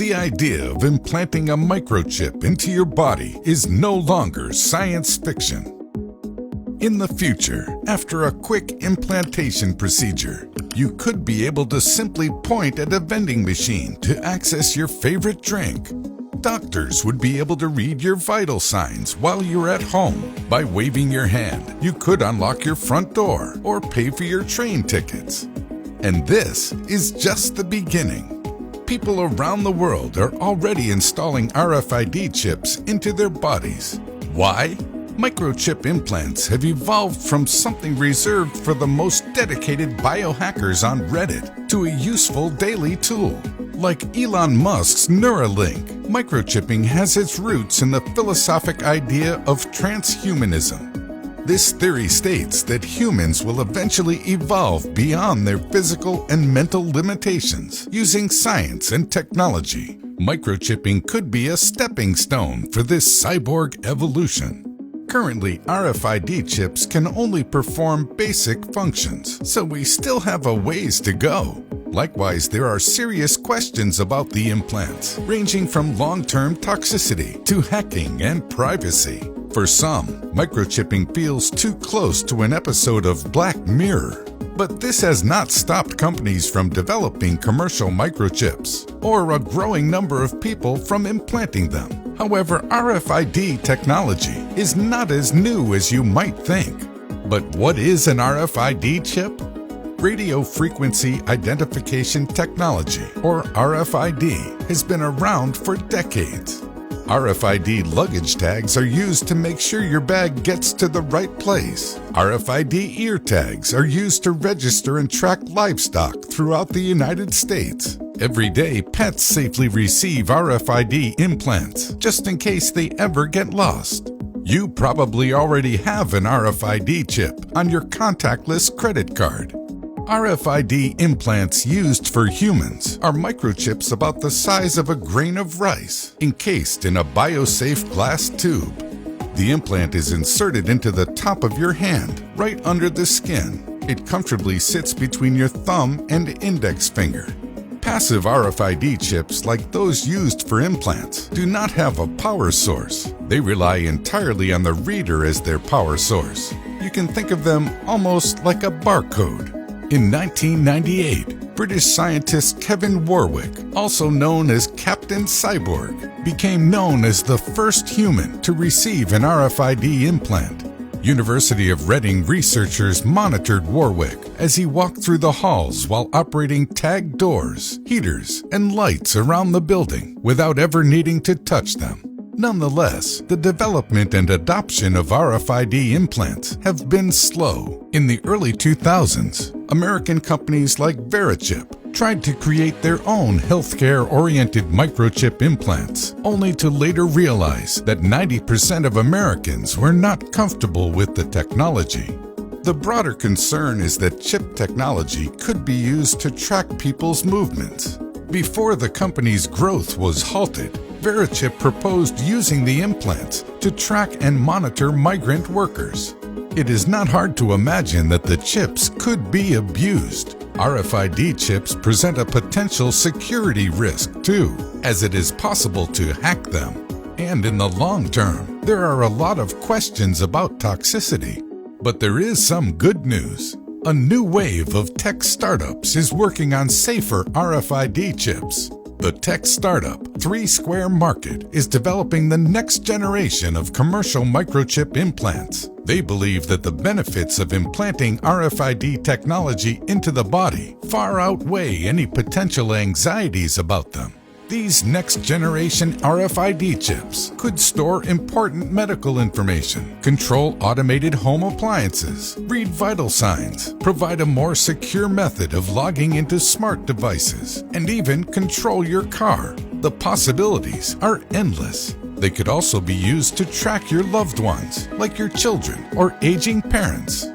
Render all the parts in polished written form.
The idea of implanting a microchip into your body is no longer science fiction. In the future, after a quick implantation procedure, you could be able to simply point at a vending machine to access your favorite drink. Doctors would be able to read your vital signs while you're at home. By waving your hand, you could unlock your front door or pay for your train tickets. And this is just the beginning. People around the world are already installing RFID chips into their bodies. Why? Microchip implants have evolved from something reserved for the most dedicated biohackers on Reddit to a useful daily tool. Like Elon Musk's Neuralink, microchipping has its roots in the philosophic idea of transhumanism. This theory states that humans will eventually evolve beyond their physical and mental limitations using science and technology. Microchipping could be a stepping stone for this cyborg evolution. Currently, RFID chips can only perform basic functions, so we still have a ways to go. Likewise, there are serious questions about the implants, ranging from long-term toxicity to hacking and privacy. For some, microchipping feels too close to an episode of Black Mirror. But this has not stopped companies from developing commercial microchips, or a growing number of people from implanting them. However, RFID technology is not as new as you might think. But what is an RFID chip? Radio Frequency Identification Technology, or RFID, has been around for decades. RFID luggage tags are used to make sure your bag gets to the right place. RFID ear tags are used to register and track livestock throughout the United States. Every day, pets safely receive RFID implants, just in case they ever get lost. You probably already have an RFID chip on your contactless credit card. RFID implants used for humans are microchips about the size of a grain of rice, encased in a biosafe glass tube. The implant is inserted into the top of your hand, right under the skin. It comfortably sits between your thumb and index finger. Passive RFID chips, like those used for implants, do not have a power source. They rely entirely on the reader as their power source. You can think of them almost like a barcode. In 1998, British scientist Kevin Warwick, also known as Captain Cyborg, became known as the first human to receive an RFID implant. University of Reading researchers monitored Warwick as he walked through the halls while operating tagged doors, heaters, and lights around the building without ever needing to touch them. Nonetheless, the development and adoption of RFID implants have been slow. In the early 2000s, American companies like Verichip tried to create their own healthcare-oriented microchip implants, only to later realize that 90% of Americans were not comfortable with the technology. The broader concern is that chip technology could be used to track people's movements. Before the company's growth was halted, Verichip proposed using the implants to track and monitor migrant workers. It is not hard to imagine that the chips could be abused. RFID chips present a potential security risk too, as it is possible to hack them. And in the long term, there are a lot of questions about toxicity. But there is some good news. A new wave of tech startups is working on safer RFID chips. The tech startup 3 Square Market is developing the next generation of commercial microchip implants. They believe that the benefits of implanting RFID technology into the body far outweigh any potential anxieties about them. These next-generation RFID chips could store important medical information, control automated home appliances, read vital signs, provide a more secure method of logging into smart devices, and even control your car. The possibilities are endless. They could also be used to track your loved ones, like your children or aging parents.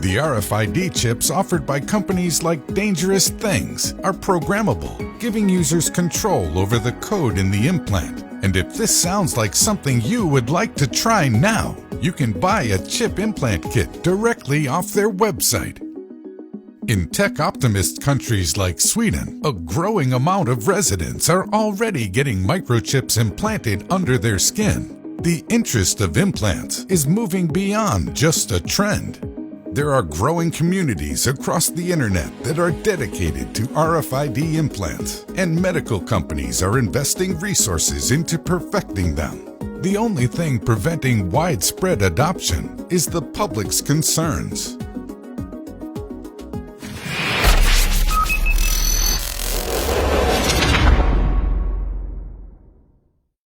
The RFID chips offered by companies like Dangerous Things are programmable, giving users control over the code in the implant. And if this sounds like something you would like to try now, you can buy a chip implant kit directly off their website. In tech-optimist countries like Sweden, a growing amount of residents are already getting microchips implanted under their skin. The interest of implants is moving beyond just a trend. There are growing communities across the internet that are dedicated to RFID implants, and medical companies are investing resources into perfecting them. The only thing preventing widespread adoption is the public's concerns.